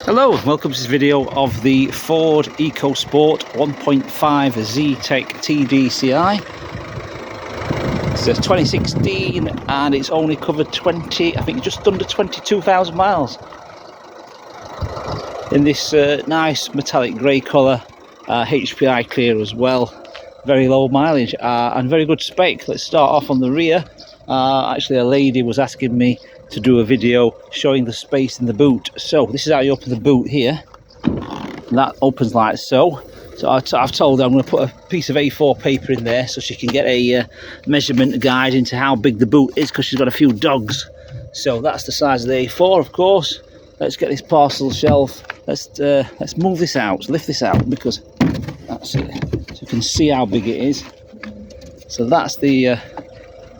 Hello, welcome to this video of the Ford EcoSport 1.5 Zetec TDCi. It's a 2016 and it's only covered I think just under 22,000 miles. In this nice metallic grey colour, HPI clear as well, very low mileage and very good spec. Let's start off on the rear. Actually, a lady was asking me to do a video showing the space in the boot. So this is how you open the boot here. That opens like so. So I've told her I'm going to put a piece of A4 paper in there so she can get a measurement guide into how big the boot is, because she's got a few dogs. So that's the size of the A4, of course. Let's get this parcel shelf. Let's move this out, lift this out, because that's it. So you can see how big it is. So that's the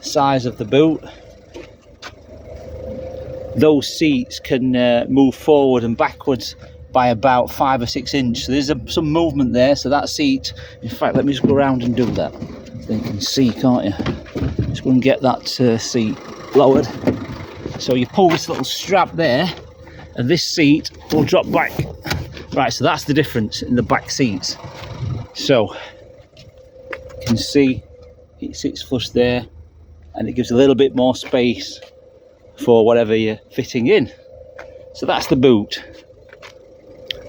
size of the boot. Those seats can move forward and backwards by about 5 or 6 inches. So there's some movement there. So that seat, in fact, let me just go around and do that. So you can see, can't you? Just go and get that seat lowered. So you pull this little strap there, and this seat will drop back. Right, so that's the difference in the back seats. So you can see it sits flush there, and it gives a little bit more space for whatever you're fitting in. So that's the boot.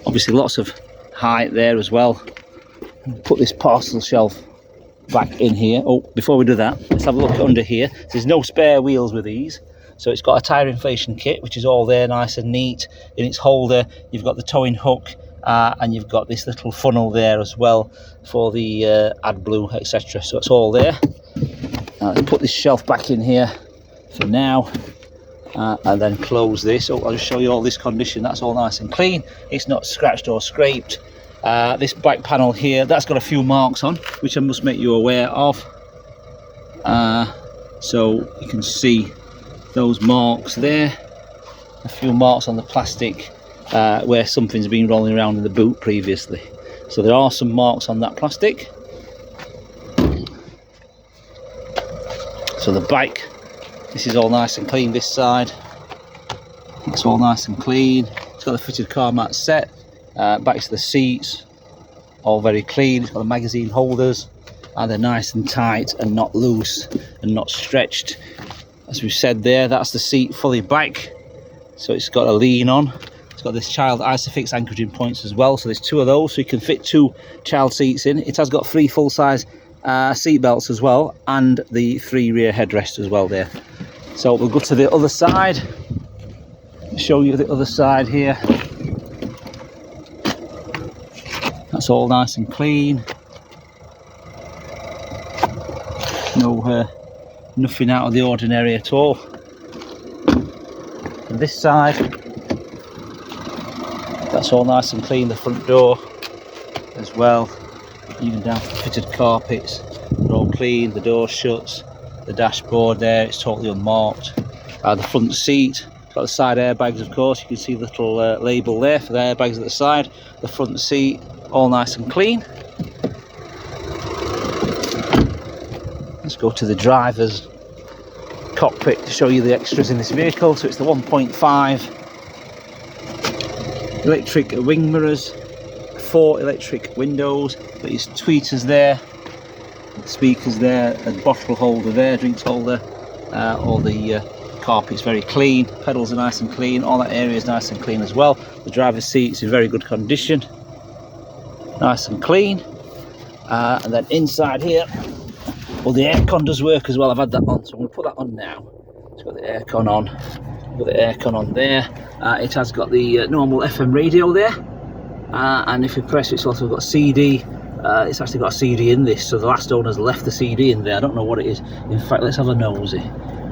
Obviously lots of height there as well. Put this parcel shelf back in here. Oh, before we do that, let's have a look under here. There's no spare wheels with these, so it's got a tyre inflation kit, which is all there nice and neat. In its holder you've got the towing hook, and you've got this little funnel there as well for the AdBlue, etc. So it's all there. Now let's put this shelf back in here for now. And then close this. Oh, I'll just show you all this condition. That's all nice and clean. It's not scratched or scraped. This back panel here, that's got a few marks on, which I must make you aware of. So you can see those marks there. A few marks on the plastic where something's been rolling around in the boot previously. So there are some marks on that plastic. So the bike, this is all nice and clean, this side. It's all nice and clean. It's got the fitted car mat set. Back to the seats, all very clean. It's got the magazine holders, and they're nice and tight and not loose and not stretched. As we said there, that's the seat fully back. So it's got a lean on. It's got this child ISOFIX anchoring points as well. So there's 2 of those, so you can fit 2 child seats in. It has got 3 full-size seat belts as well, and the 3 rear headrests as well there. So we'll go to the other side, show you the other side here. That's all nice and clean. No nothing out of the ordinary at all. And this side, that's all nice and clean. The front door as well, even down to the fitted carpets, they're all clean. The door shuts. The dashboard there, it's totally unmarked. The front seat, got the side airbags, of course. You can see the little label there for the airbags at the side. The front seat, all nice and clean. Let's go to the driver's cockpit to show you the extras in this vehicle. So it's the 1.5 electric wing mirrors, 4 electric windows, got your tweeters there, speakers there, a bottle holder there, drinks holder. All the carpet's very clean, pedals are nice and clean, all that area is nice and clean as well. The driver's seat's in very good condition, nice and clean. And then inside here, well, the aircon does work as well. I've had that on, so I'm going to put that on now. It's got the aircon on, got the aircon on there. It has got the normal FM radio there, and if you press, it's also got CD. It's actually got a CD in this, so the last owner's left the CD in there. I don't know what it is. In fact, let's have a nosy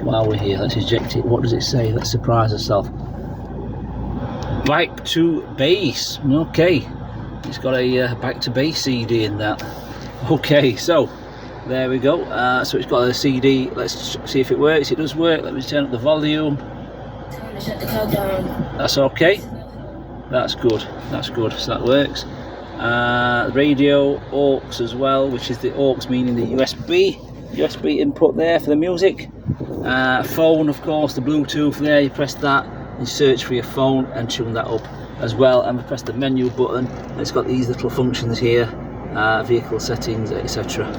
while we're here. Let's eject it. What does it say? Let's surprise ourselves. Back to base. Okay, it's got a back to base CD in that. Okay, so there we go. So it's got a CD. Let's see if it works. It does work. Let me turn up the volume. Shut the car down. That's okay. That's good. That's good. So that works. Radio, aux as well, which is the aux meaning the USB input there for the music. Phone, of course, the Bluetooth there. You press that, you search for your phone and tune that up as well, and we press the menu button. It's got these little functions here, vehicle settings, etc.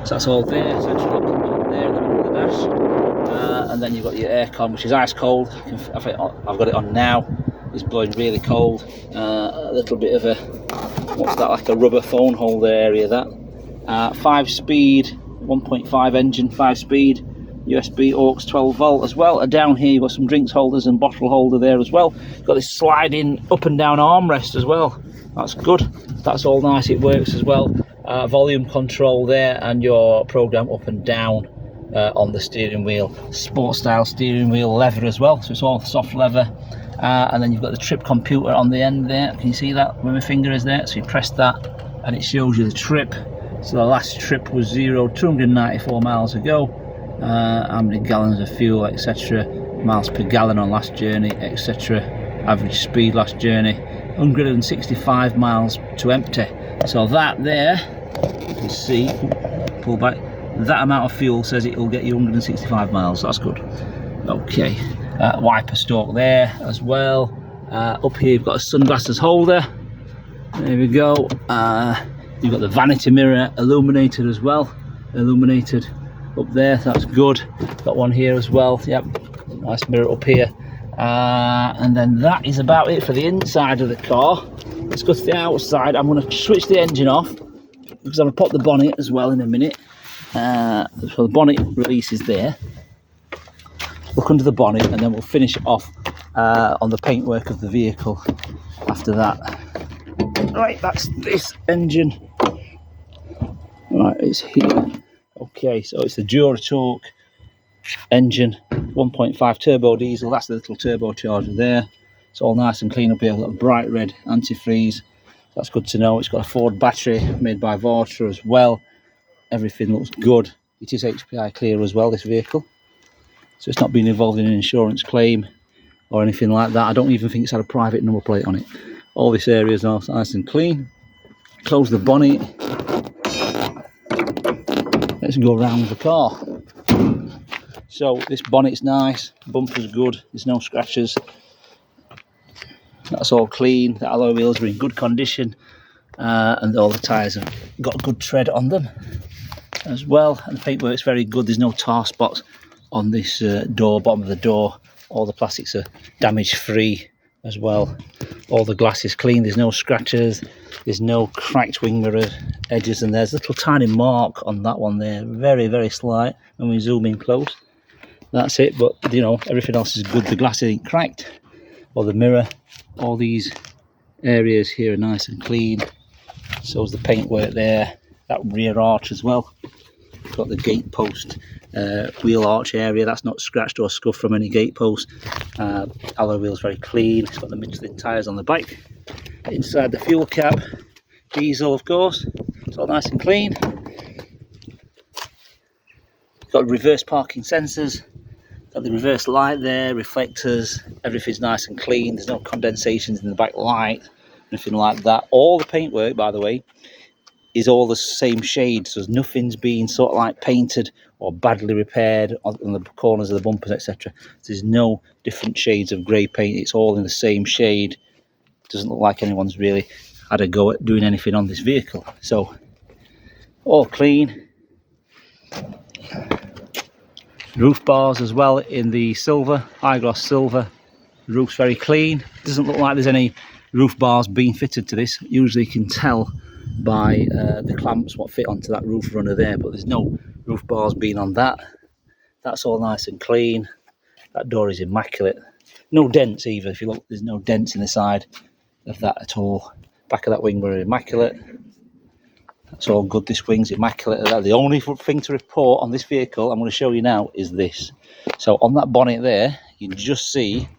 So that's all there. Central locking button there in the middle of the dash, and then you've got your aircon, which is ice cold. I think I've got it on now. It's blowing really cold. A little bit of a, what's that, like a rubber phone holder area. That 5-speed, 1.5 engine, 5-speed. USB aux 12 volt as well. And down here you've got some drinks holders and bottle holder there as well. You've got this sliding up and down armrest as well. That's good. That's all nice. It works as well. Volume control there, and your program up and down on the steering wheel. Sport style steering wheel leather as well, so it's all soft leather. And then you've got the trip computer on the end there. Can you see that where my finger is there? So you press that and it shows you the trip. So the last trip was 294 miles ago. How many gallons of fuel, etc. Miles per gallon on last journey, etc. Average speed last journey, 165 miles to empty. So that there, you can see, pull back, that amount of fuel says it will get you 165 miles. That's good. Okay, wiper stalk there as well. Up here you've got a sunglasses holder. There we go. You've got the vanity mirror illuminated as well. Illuminated up there, that's good. Got one here as well. Yep, nice mirror up here. And then that is about it for the inside of the car. Let's go to the outside. I'm going to switch the engine off because I'm going to pop the bonnet as well in a minute. So the bonnet release is there. Look under the bonnet, and then we'll finish it off on the paintwork of the vehicle after that. Right, that's this engine. Right, it's here. Okay, so it's the Duratorque engine, 1.5 turbo diesel. That's the little turbocharger there. It's all nice and clean up here. Got a bright red antifreeze. That's good to know. It's got a Ford battery made by Varta as well. Everything looks good. It is HPI clear as well, this vehicle. So it's not been involved in an insurance claim or anything like that. I don't even think it's had a private number plate on it. All this area is nice and clean. Close the bonnet. Let's go around the car. So this bonnet's nice, bumper's good, there's no scratches. That's all clean. The alloy wheels are in good condition, and all the tyres have got good tread on them as well. And the paintwork's very good. There's no tar spots on this door, bottom of the door. All the plastics are damage free as well. All the glass is clean. There's no scratches. There's no cracked wing mirror edges, and there's a little tiny mark on that one there, very, very slight when we zoom in close. That's it, but you know, everything else is good. The glass isn't cracked, or the mirror. All these areas here are nice and clean. So is the paintwork there. That rear arch as well. Got the gate post wheel arch area. That's not scratched or scuffed from any gate post. Alloy wheels very clean. It's got the Michelin tyres on the back. Inside the fuel cap, diesel of course. It's all nice and clean. Got reverse parking sensors. Got the reverse light there, reflectors. Everything's nice and clean. There's no condensations in the back light, nothing like that. All the paintwork, by the way, is all the same shade, so nothing's been sort of like painted or badly repaired on the corners of the bumpers, etc. There's no different shades of grey paint. It's all in the same shade. Doesn't look like anyone's really had a go at doing anything on this vehicle. So all clean. Roof bars as well in the silver, high gloss silver. The roof's very clean. Doesn't look like there's any roof bars being fitted to this. Usually you can tell by the clamps what fit onto that roof runner there, but there's no roof bars being on that. That's all nice and clean. That door is immaculate. No dents either. If you look, there's no dents in the side of that at all. Back of that wing mirror immaculate. That's all good. This wing's immaculate. The only thing to report on this vehicle I'm going to show you now is this. So on that bonnet there, you can just see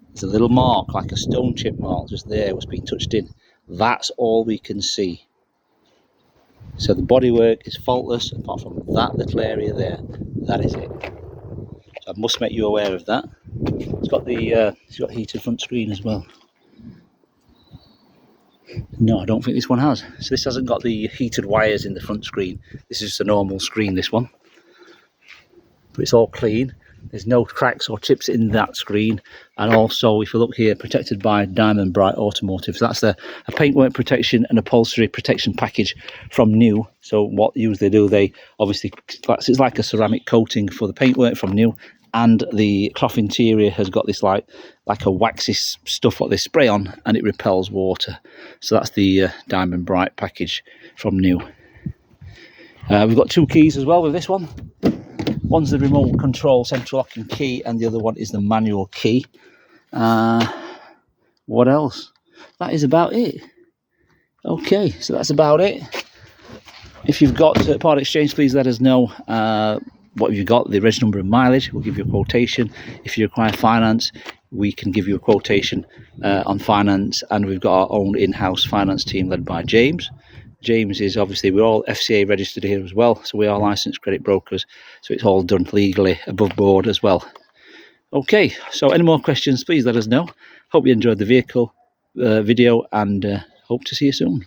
there's a little mark, like a stone chip mark just there, what's been touched in. That's all we can see. So the bodywork is faultless apart from that little area there. That is it. So I must make you aware of that. It's got heated front screen as well. No, I don't think this one has. So this hasn't got the heated wires in the front screen. This is just a normal screen, this one. But it's all clean. There's no cracks or chips in that screen. And also, if you look here, protected by Diamond Bright Automotive. So that's a paintwork protection and upholstery protection package from New. So what use they do, they obviously, it's like a ceramic coating for the paintwork from New. And the cloth interior has got this like a waxy stuff what they spray on, and it repels water. So that's the Diamond Bright package from New. We've got 2 keys as well with this one. One's the remote control central locking key, and the other one is the manual key. What else? That is about it. Okay, so that's about it. If you've got part exchange, please let us know what have you got, the reg number and mileage. We'll give you a quotation. If you require finance, we can give you a quotation on finance, and we've got our own in-house finance team led by James. James is obviously, we're all FCA registered here as well, so we are licensed credit brokers, so it's all done legally above board as well. Okay, so any more questions, please let us know. Hope you enjoyed the vehicle video, and hope to see you soon.